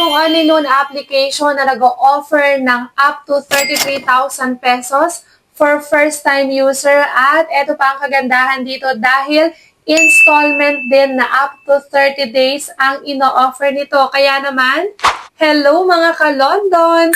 bagong only loan application na nag-o-offer ng up to 33,000 pesos for first-time user. At eto pa ang kagandahan dito dahil installment din na up to 30 days ang ino-offer nito. Kaya naman, hello mga ka-London!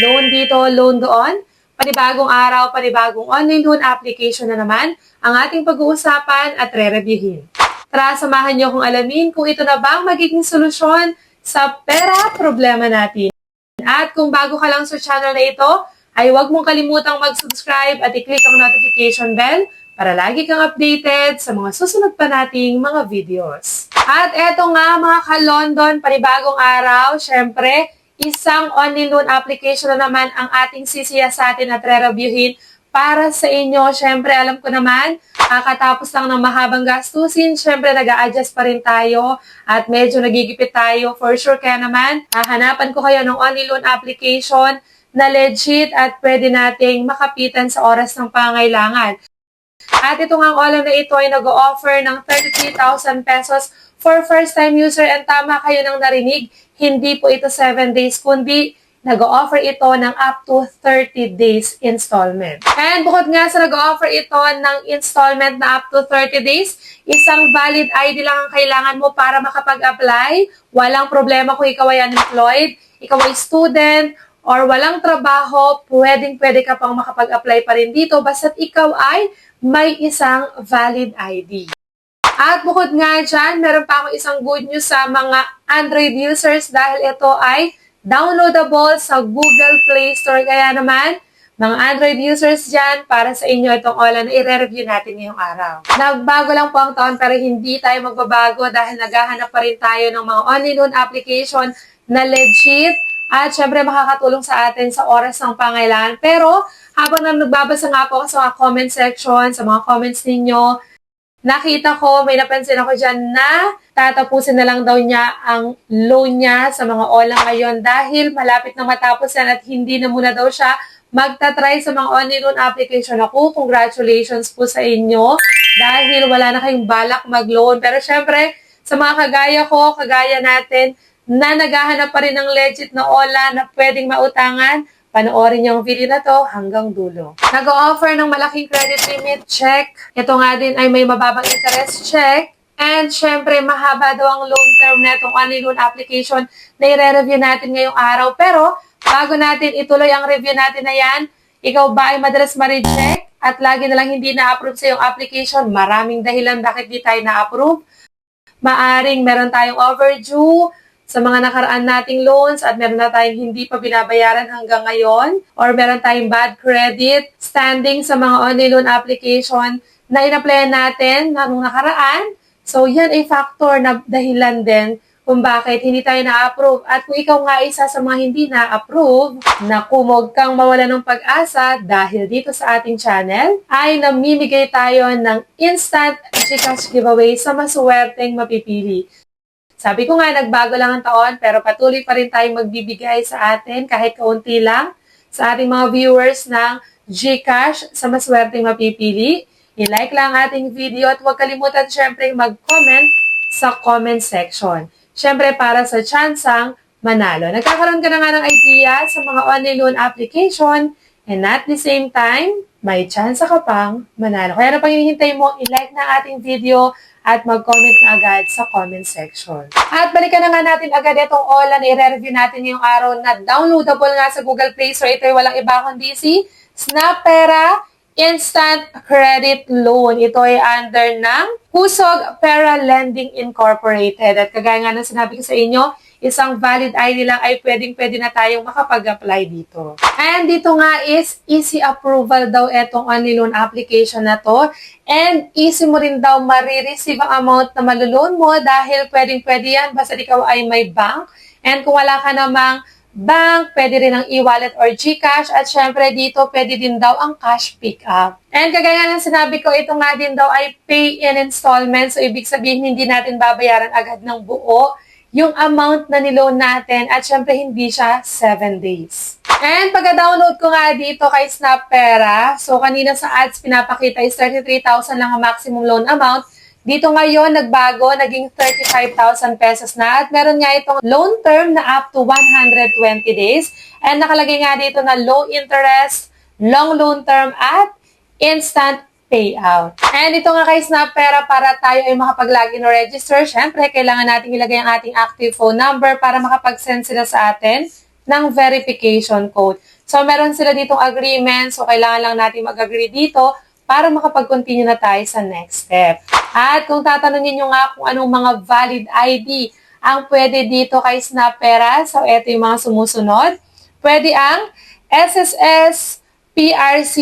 Loan dito, loan doon. Panibagong araw, panibagong online loan application na naman ang ating pag-uusapan at re-reviewin. Tara, samahan niyo kung alamin kung ito na ba ang magiging solusyon sa pera problema natin. At kung bago ka lang sa channel na ito, ay huwag mong kalimutang mag-subscribe at i-click ang notification bell para lagi kang updated sa mga susunod pa nating mga videos. At eto nga mga ka-London, panibagong araw, syempre, isang online loan application na naman ang ating sisiyasatin at re-reviewin para sa inyo. Syempre, alam ko naman, kakatapos lang ng mahabang gastusin, syempre nag-a-adjust pa rin tayo at medyo nagigipit tayo for sure. Kaya naman, hahanapan ko kayo ng online loan application na legit at pwede nating makapitan sa oras ng pangailangan. At ito nga ang online na ito ay nag-o-offer ng 33,000 pesos for first-time user. And tama kayo nang narinig, hindi po ito 7 days, kundi nag-o-offer ito ng up to 30 days installment. And bukod nga sa nag-o-offer ito ng installment na up to 30 days, isang valid ID lang ang kailangan mo para makapag-apply. Walang problema kung ikaw ay unemployed, ikaw ay student, or walang trabaho, pwedeng-pwede ka pang makapag-apply pa rin dito basta't ikaw ay may isang valid ID. At bukod nga dyan, meron pa akong isang good news sa mga Android users dahil ito ay downloadable sa Google Play Store. Kaya naman, mga Android users dyan, para sa inyo itong online na i-review natin ngayong araw. Nagbago lang po ang taon pero hindi tayo magbabago dahil naghahanap pa rin tayo ng mga online loan application na legit at syempre makakatulong sa atin sa oras ng pangailangan. Pero habang nagbabasa nga po sa mga comment section, sa mga comments ninyo, nakita ko, may napansin ako dyan na tatapusin na lang daw niya ang loan niya sa mga OLA ngayon dahil malapit na matapos yan at hindi na muna daw siya magta-try sa mga online loan application. Ako, congratulations po sa inyo dahil wala na kayong balak mag-loan. Pero syempre, sa mga kagaya ko, kagaya natin, na naghahanap pa rin ng legit na OLA na pwedeng mautangan, panoorin niyo ang video na to hanggang dulo. Nag-o-offer ng malaking credit limit, check. Ito nga din ay may mababang interest, check. And syempre, mahaba daw ang loan term na itong online loan application na i-review natin ngayong araw. Pero, bago natin ituloy ang review natin na yan, ikaw ba ay madalas ma-reject at lagi na lang hindi na-approve sa iyong application? Maraming dahilan bakit di tayo na-approve. Maaring meron tayong overdue sa mga nakaraan nating loans at meron na tayong hindi pa binabayaran hanggang ngayon or meron tayong bad credit standing sa mga online loan application na in-applyan natin nung nakaraan. So, yan ay factor na dahilan din kung bakit hindi tayo na-approve. At kung ikaw nga isa sa mga hindi na-approve, naku, huwag kang mawala ng pag-asa dahil dito sa ating channel ay namimigay tayo ng instant GCash giveaway sa maswerteng mapipili. Sabi ko nga, nagbago lang ang taon, pero patuloy pa rin tayong magbibigay sa atin kahit kaunti lang sa ating mga viewers ng GCash sa maswerteng mapipili. I-like lang ang ating video at huwag kalimutan syempre mag-comment sa comment section. Syempre para sa chansang manalo. Nagkakaroon ka na nga ng idea sa mga online loan application and at the same time, may chance ka pang manalo. Kaya na pang hinihintay mo, i-like na ating video at mag-comment na agad sa comment section. At balikan na nga natin agad itong OLA na i-review natin ngayong araw na downloadable nga sa Google Play Store. Ito ay walang iba kundi si Snapera Instant Credit Loan. Ito ay under ng Pusog Pera Lending Incorporated. At kagaya nga ng sinabi ko sa inyo, isang valid ID lang ay pwedeng-pwede na tayong makapag-apply dito. And dito nga is easy approval daw itong online loan application na to. And easy mo rin daw marireceive ang amount na malulone mo dahil pwedeng-pwede yan basta ikaw ay may bank. And kung wala ka namang bank, pwede rin ang e-wallet or GCash. At syempre dito pwede din daw ang cash pick-up. And kagaya ng sinabi ko, ito nga din daw ay pay in installments. So ibig sabihin hindi natin babayaran agad ng buo yung amount na niloan natin at syempre hindi siya 7 days. And pagka-download ko nga dito kay Snapera, so kanina sa ads pinapakita is 33,000 lang ang maximum loan amount. Dito ngayon, nagbago, naging 35,000 pesos na. At meron nga itong loan term na up to 120 days. And nakalagay nga dito na low interest, long loan term, at instant payout. And ito nga kay Snapera, para tayo ay makapag-login o register, syempre, kailangan natin ilagay ang ating active phone number para makapag-send sila sa atin ng verification code. So, meron sila ditong agreement. So, kailangan lang natin mag-agree dito para makapag-continue na tayo sa next step. At kung tatanungin nyo nga kung anong mga valid ID ang pwede dito kay Snapera, so ito yung mga sumusunod. Pwede ang SSS, PRC,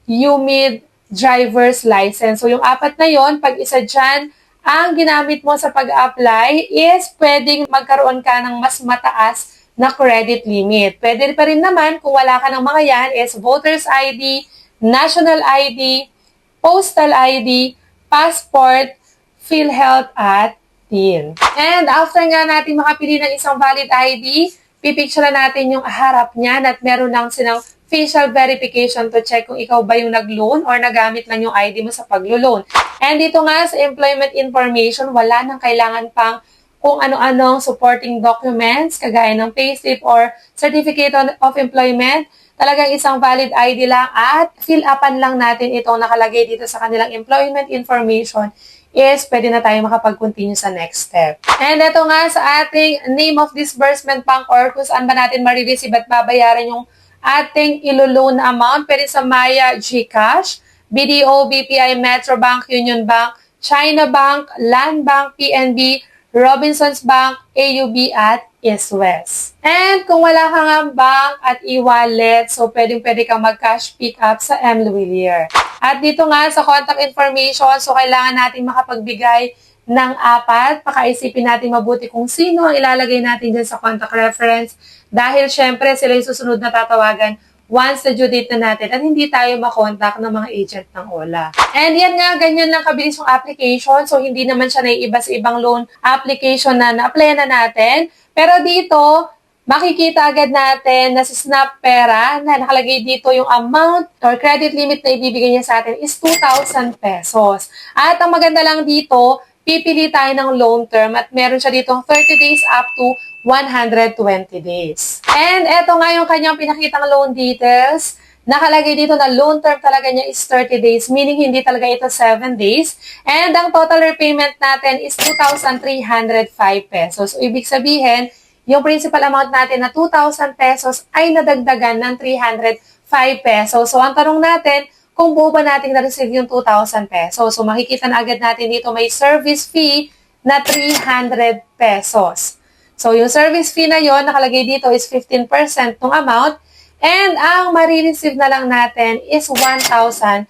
UMID, driver's license. So yung apat na yon, pag isa dyan, ang ginamit mo sa pag-apply is pwedeng magkaroon ka ng mas mataas na credit limit. Pwede pa rin naman kung wala ka ng mga yan is voter's ID, national ID, postal ID, passport, PhilHealth, at TIN. And after nga natin makapili ng isang valid ID, pipicture natin yung harap niyan at meron lang silang facial verification to check kung ikaw ba yung nag-loan or nagamit lang yung ID mo sa paglo-loan. And dito nga sa employment information, wala nang kailangan pang kung ano-anong supporting documents, kagaya ng payslip or certificate of employment. Talagang isang valid ID lang at fill-upan lang natin itong nakalagay dito sa kanilang employment information is pwede na tayo makapag-continue sa next step. And ito nga sa ating name of disbursement bank or kung saan ba natin marireceive at babayaran yung ating ilo-loan na amount. Pwede sa Maya, GCash, BDO, BPI, Metrobank, Union Bank, China Bank, Land Bank, PNB, Robinsons Bank, AUB, at East West. And kung wala ka nga bank at e-wallet, so pwede kang mag-cash pick up sa M. Luwilier. At dito nga sa contact information, so kailangan natin makapagbigay ng 4. Pakaisipin natin mabuti kung sino ang ilalagay natin dyan sa contact reference dahil syempre sila yung susunod na tatawagan once na due date na natin at hindi tayo makontak ng mga agent ng OLA. And yan nga, ganyan lang kabilis yung application. So, hindi naman siya naiiba sa ibang loan application na na-apply na natin. Pero dito, makikita agad natin na si Snapera na nakalagay dito yung amount or credit limit na ibibigay niya sa atin is 2,000 pesos. At ang maganda lang dito, pipili tayo ng loan term at meron siya dito 30 days up to 120 days. And eto nga yung kanyang pinakitang loan details. Nakalagay dito na loan term talaga niya is 30 days, meaning hindi talaga ito 7 days. And ang total repayment natin is 2,305 pesos. So, ibig sabihin, yung principal amount natin na 2,000 pesos ay nadagdagan ng 305 pesos. So, ang tanong natin, kung buo ba natin na-receive yung 2,000 pesos? So, makikita na agad natin dito may service fee na 300 pesos. So, yung service fee na yon nakalagay dito is 15% ng amount. And ang marireceive na lang natin is 1,700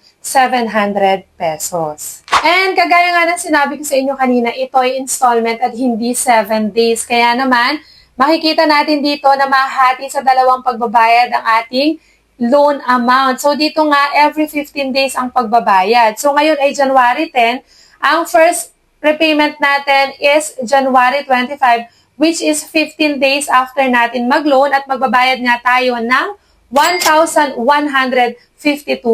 pesos. And kagaya nga ng sinabi ko sa inyo kanina, ito ay installment at hindi 7 days. Kaya naman, makikita natin dito na mahati sa dalawang pagbabayad ang ating loan amount. So, dito nga, every 15 days ang pagbabayad. So, ngayon ay January 10. Ang first repayment natin is January 25, which is 15 days after natin mag-loan at magbabayad nga tayo ng 1,152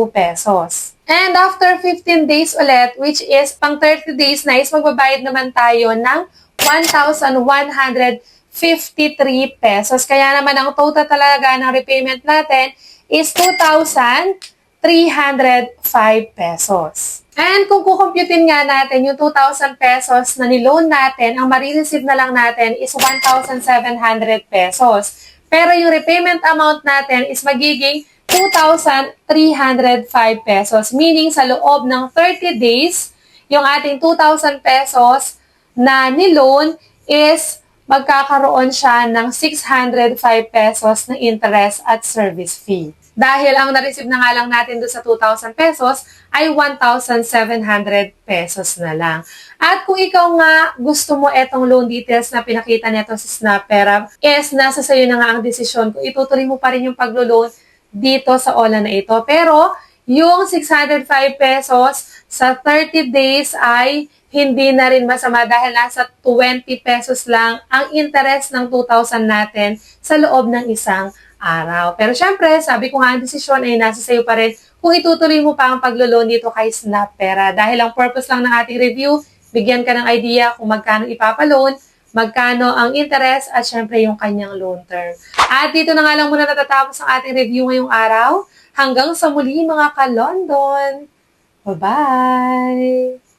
pesos. And after 15 days ulit, which is pang 30 days na is magbabayad naman tayo ng 1,153 pesos. Kaya naman ang total talaga ng repayment natin is 2,305 pesos. And kung kukumputin nga natin yung 2,000 pesos na niloan natin, ang marireceive na lang natin is 1,700 pesos. Pero yung repayment amount natin is magiging 2,305 pesos. Meaning sa loob ng 30 days, yung ating 2,000 pesos na niloan is magkakaroon siya ng 605 pesos na interest at service fee. Dahil ang na-receive na nga lang natin doon sa 2,000 pesos ay 1,700 pesos na lang. At kung ikaw nga gusto mo etong loan details na pinakita nito sa Snapera, is nasa sayo na nga ang desisyon kung itutuloy mo pa rin yung paglo-loan dito sa OLA na ito. Pero yung 605 pesos sa 30 days ay hindi na rin masama dahil nasa 20 pesos lang ang interest ng 2,000 natin sa loob ng isang araw. Pero syempre, sabi ko nga, ang desisyon ay nasa sayo pa rin kung itutuloy mo pa ang paglo-loan dito kay Snapera. Dahil ang purpose lang ng ating review bigyan ka ng idea kung magkano ipapaloan, magkano ang interest, at syempre yung kanyang loan term. At dito na nga lang muna natatapos ang ating review ngayong araw. Hanggang sa muli mga ka-London! Bye-bye!